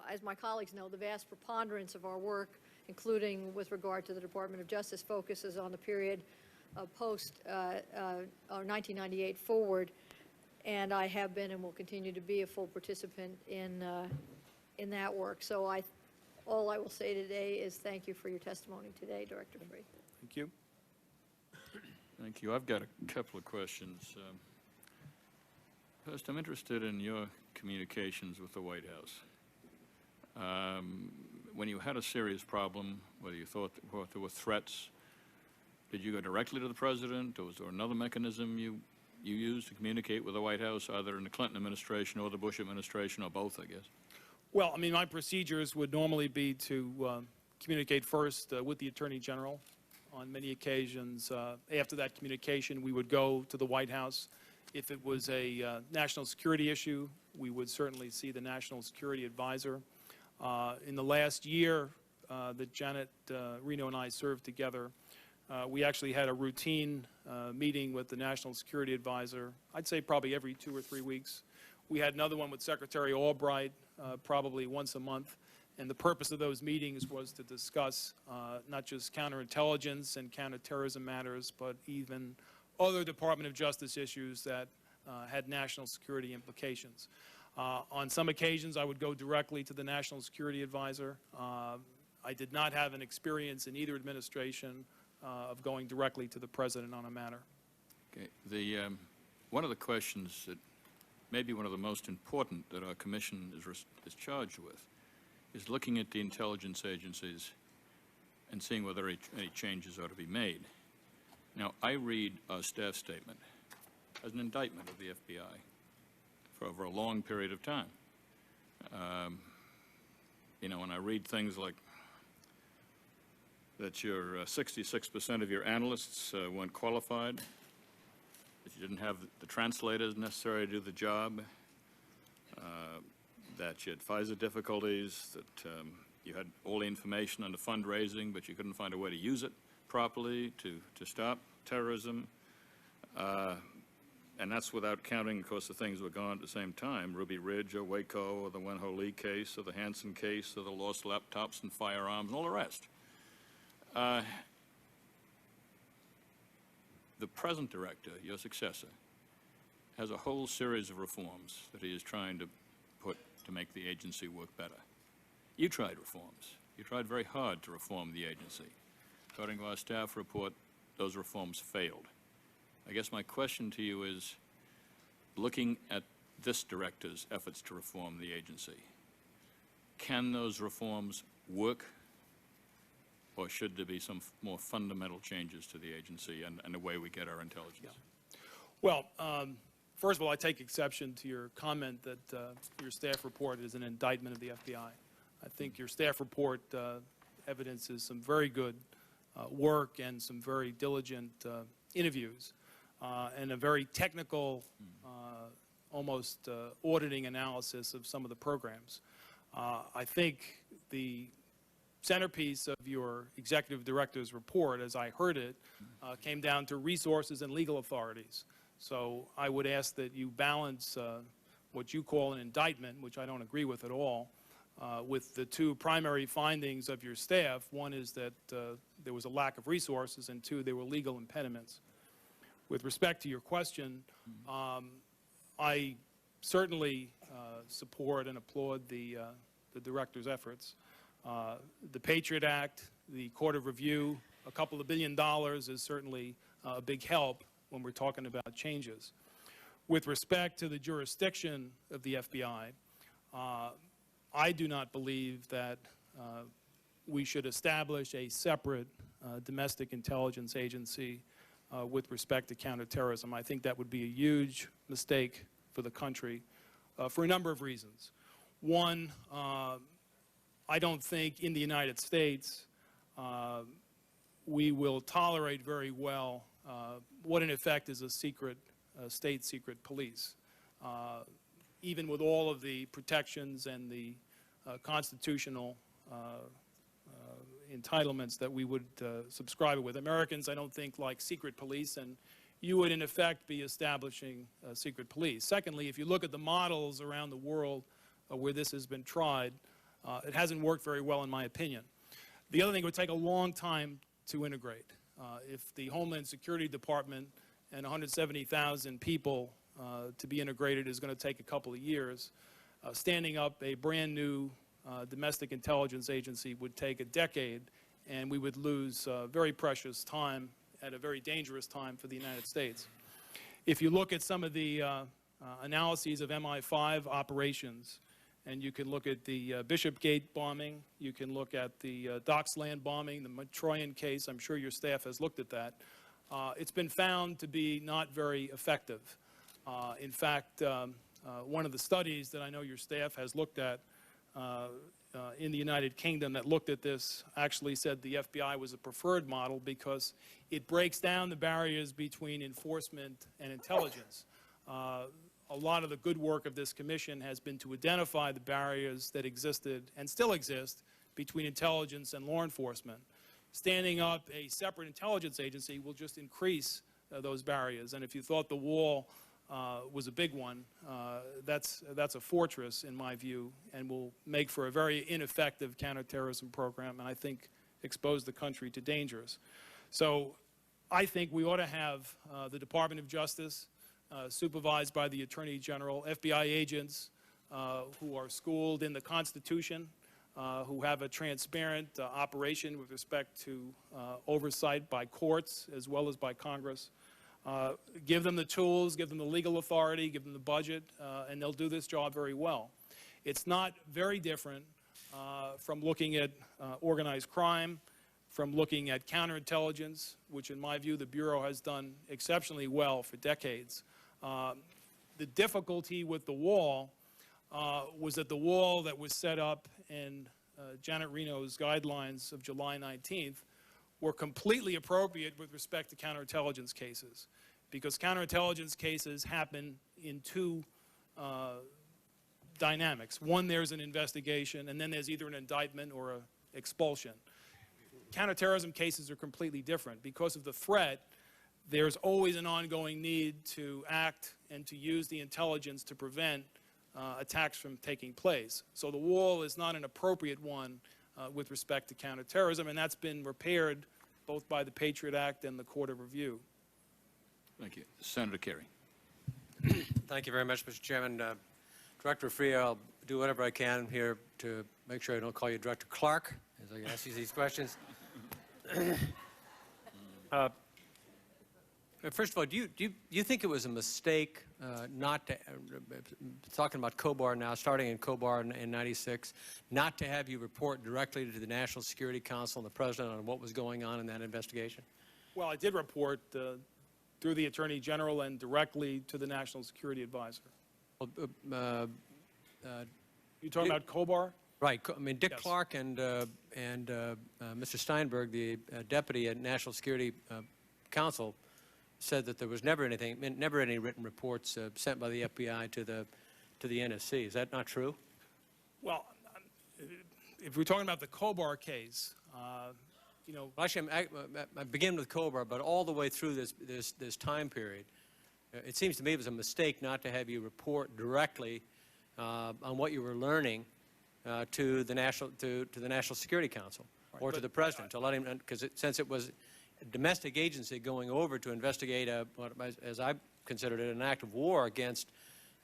as my colleagues know, the vast preponderance of our work, including with regard to the Department of Justice, focuses on the period post 1998 forward, and I have been and will continue to be a full participant in that work. So all I will say today is thank you for your testimony today, Director Freeh. Thank you. Thank you. I've got a couple of questions. First, I'm interested in your communications with the White House. When you had a serious problem, whether you thought there were threats, did you go directly to the President, or was there another mechanism you used to communicate with the White House, either in the Clinton administration or the Bush administration, or both, I guess? Well, I mean, my procedures would normally be to communicate first with the Attorney General. On many occasions, after that communication, we would go to the White House. If it was a national security issue, we would certainly see the National Security Advisor. In the last year that Janet Reno and I served together, we actually had a routine meeting with the National Security Advisor, I'd say probably every 2 or 3 weeks. We had another one with Secretary Albright probably once a month. And the purpose of those meetings was to discuss not just counterintelligence and counterterrorism matters, but even other Department of Justice issues that had national security implications. On some occasions, I would go directly to the National Security Advisor. I did not have an experience in either administration of going directly to the President on a matter. Okay. One of the questions that may be one of the most important that our Commission is charged with is looking at the intelligence agencies and seeing whether any changes ought to be made. Now, I read our staff statement as an indictment of the FBI for over a long period of time. You know, when I read things like that your 66% of your analysts weren't qualified, that you didn't have the translators necessary to do the job, that you had FISA difficulties, that you had all the information on the fundraising, but you couldn't find a way to use it properly to stop terrorism. And that's without counting, of course, the things that were going on at the same time, Ruby Ridge or Waco or the Wen-Ho Lee case or the Hansen case or the lost laptops and firearms and all the rest. The present director, your successor, has a whole series of reforms that he is trying to put to make the agency work better. You tried reforms. You tried very hard to reform the agency. According to our staff report, those reforms failed. I guess my question to you is, looking at this director's efforts to reform the agency, can those reforms work, or should there be some more fundamental changes to the agency and the way we get our intelligence? Yeah. Well, first of all, I take exception to your comment that your staff report is an indictment of the FBI. I think your staff report evidences some very good work and some very diligent interviews and a very technical, almost auditing analysis of some of the programs. I think the centerpiece of your executive director's report, as I heard it, came down to resources and legal authorities. So I would ask that you balance what you call an indictment, which I don't agree with at all, with the two primary findings of your staff. One is that there was a lack of resources, and two, there were legal impediments. With respect to your question, I certainly support and applaud the director's efforts. The Patriot Act, the Court of Review, a couple of $1 billion is certainly a big help when we're talking about changes. With respect to the jurisdiction of the FBI, I do not believe that we should establish a separate domestic intelligence agency with respect to counterterrorism. I think that would be a huge mistake for the country for a number of reasons. One, I don't think in the United States we will tolerate very well what in effect is a secret, state secret police. Even with all of the protections and the constitutional entitlements that we would subscribe with. Americans, I don't think, like secret police, and you would in effect be establishing secret police. Secondly, if you look at the models around the world where this has been tried, It hasn't worked very well, in my opinion. The other thing, it would take a long time to integrate. If the Homeland Security Department and 170,000 people to be integrated is going to take a couple of years, standing up a brand new domestic intelligence agency would take a decade, and we would lose very precious time at a very dangerous time for the United States. If you look at some of the analyses of MI5 operations, and you can look at the Bishopgate bombing, you can look at the Docksland bombing, the Matroyan case, I'm sure your staff has looked at that. It's been found to be not very effective. In fact, one of the studies that I know your staff has looked at in the United Kingdom that looked at this actually said the FBI was a preferred model because it breaks down the barriers between enforcement and intelligence. A lot of the good work of this commission has been to identify the barriers that existed and still exist between intelligence and law enforcement. Standing up a separate intelligence agency will just increase those barriers. And if you thought the wall was a big one, that's a fortress, in my view, and will make for a very ineffective counterterrorism program, and I think expose the country to dangers. So I think we ought to have the Department of Justice supervised by the Attorney General, FBI agents who are schooled in the Constitution, who have a transparent operation with respect to oversight by courts as well as by Congress. Give them the tools, give them the legal authority, give them the budget, and they'll do this job very well. It's not very different from looking at organized crime, from looking at counterintelligence, which in my view the Bureau has done exceptionally well for decades. The difficulty with the wall was that the wall that was set up in Janet Reno's guidelines of July 19th were completely appropriate with respect to counterintelligence cases, because counterintelligence cases happen in two dynamics. One, there's an investigation, and then there's either an indictment or an expulsion. Counterterrorism cases are completely different. Because of the threat, there's always an ongoing need to act and to use the intelligence to prevent attacks from taking place. So the wall is not an appropriate one with respect to counterterrorism, and that's been repaired both by the Patriot Act and the Court of Review. Thank you. Senator Kerrey. Thank you very much, Mr. Chairman. Director Freeh, I'll do whatever I can here to make sure I don't call you Director Clark as I ask you these questions. First of all, do you think it was a mistake not to, talking about COBAR now, starting in COBAR in '96, not to have you report directly to the National Security Council and the President on what was going on in that investigation? Well, I did report through the Attorney General and directly to the National Security Advisor. Well, You talking about COBAR? Right. I mean, Dick Yes. Clark and Mr. Steinberg, the deputy at National Security Council, said that there was never any written reports sent by the FBI to the NSC. Is that not true? Well, if we're talking about the COBAR case, you know, Well, actually, I begin with COBAR, but all the way through this time period, it seems to me it was a mistake not to have you report directly on what you were learning to the National Security Council or to the President, to let him, because since it was a domestic agency going over to investigate what, as I considered it, an act of war against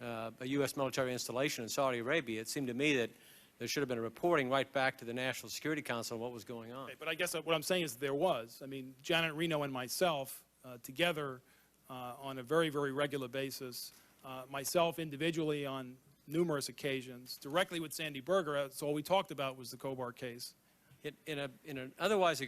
a U.S. military installation in Saudi Arabia, it seemed to me that there should have been a reporting right back to the National Security Council on what was going on. okay, but I guess what I'm saying is there was. I mean, Janet Reno and myself together on a very, very regular basis, myself individually on numerous occasions, directly with Sandy Berger, that's all we talked about was the COBAR case. In an otherwise,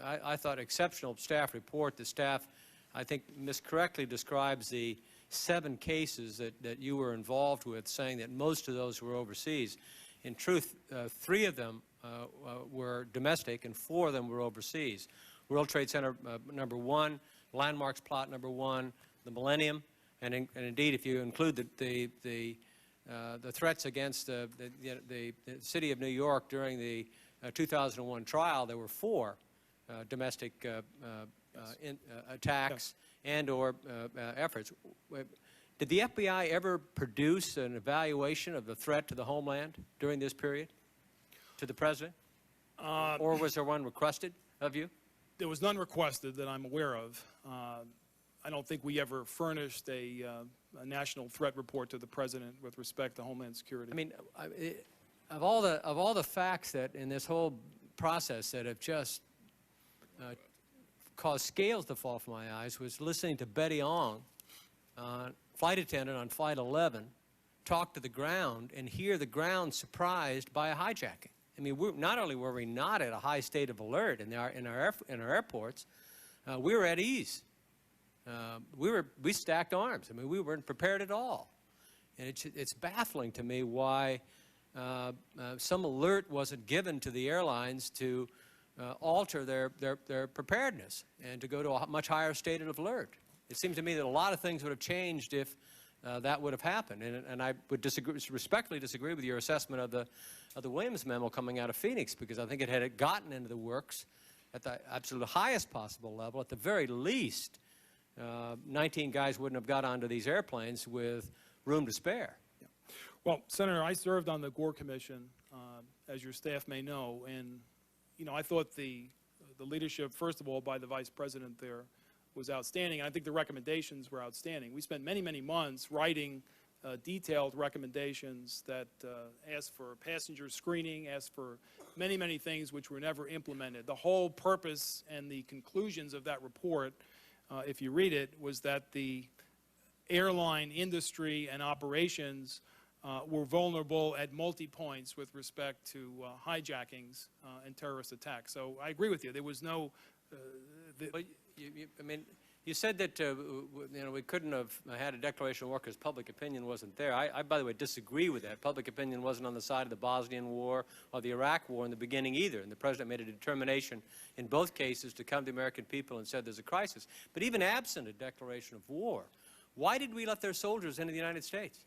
I thought, exceptional staff report, the staff, I think, miscorrectly describes the 7 cases that you were involved with, saying that most of those were overseas. In truth, 3 of them were domestic and 4 of them were overseas. World Trade Center number 1, Landmarks Plot number 1, the Millennium, and indeed, if you include the threats against the city of New York during the 2001 trial, there were 4 domestic attacks and or efforts. Did the FBI ever produce an evaluation of the threat to the homeland during this period? to the President? Or was there one requested of you? There was none requested that I'm aware of. I don't think we ever furnished a national threat report to the President with respect to Homeland Security. I mean, of all the facts that in this whole process that have just caused scales to fall from my eyes was listening to Betty Ong, flight attendant on Flight 11, talk to the ground and hear the ground surprised by a hijacking. I mean, not only were we not at a high state of alert in our airports, we were at ease. We stacked arms. I mean, we weren't prepared at all. And it's baffling to me why some alert wasn't given to the airlines to alter their preparedness and to go to a much higher state of alert. It seems to me that a lot of things would have changed if that would have happened. And I would respectfully disagree with your assessment of the Williams memo coming out of Phoenix, because I think it had gotten into the works at the absolute highest possible level. At the very least, 19 guys wouldn't have got onto these airplanes with room to spare. Yeah. Well, Senator, I served on the Gore Commission, as your staff may know, and I thought the leadership, first of all, by the Vice President there, was outstanding. I think the recommendations were outstanding. We spent many, many months writing detailed recommendations that asked for passenger screening, asked for many, many things which were never implemented. The whole purpose and the conclusions of that report, if you read it, was that the airline industry and operations were vulnerable at multi-points with respect to hijackings and terrorist attacks. So I agree with you. There was no... But I mean, you said that we couldn't have had a declaration of war because public opinion wasn't there. I, by the way, disagree with that. Public opinion wasn't on the side of the Bosnian War or the Iraq War in the beginning either. And the President made a determination in both cases to come to the American people and said there's a crisis. But even absent a declaration of war, why did we let their soldiers into the United States?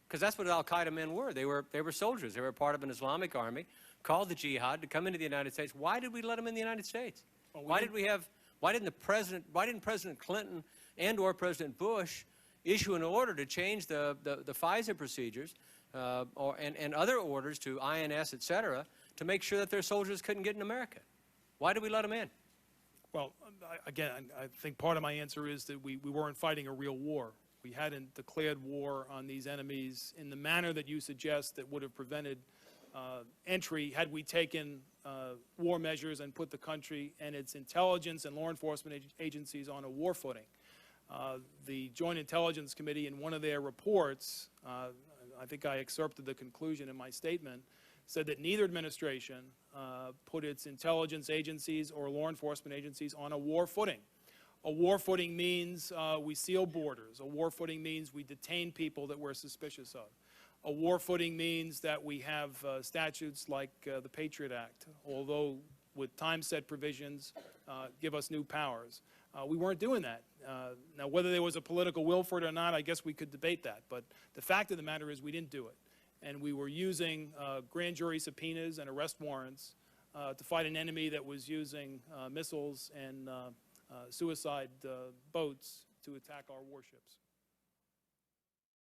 Because that's what al-Qaeda men were. They were soldiers. They were part of an Islamic army called the Jihad to come into the United States. Why did we let them in the United States? Well, Why didn't President Clinton and/or President Bush issue an order to change the FISA procedures and other orders to INS, et cetera, to make sure that their soldiers couldn't get in America? Why did we let them in? Well, again, I think part of my answer is that we weren't fighting a real war. We hadn't declared war on these enemies in the manner that you suggest that would have prevented entry had we taken war measures and put the country and its intelligence and law enforcement agencies on a war footing. The Joint Intelligence Committee, in one of their reports, I think I excerpted the conclusion in my statement, said that neither administration put its intelligence agencies or law enforcement agencies on a war footing. A war footing means we seal borders. A war footing means we detain people that we're suspicious of. A war footing means that we have statutes like the Patriot Act, although with time-set provisions give us new powers. We weren't doing that. Now, whether there was a political will for it or not, I guess we could debate that. But the fact of the matter is we didn't do it. And we were using grand jury subpoenas and arrest warrants to fight an enemy that was using missiles and suicide boats to attack our warships.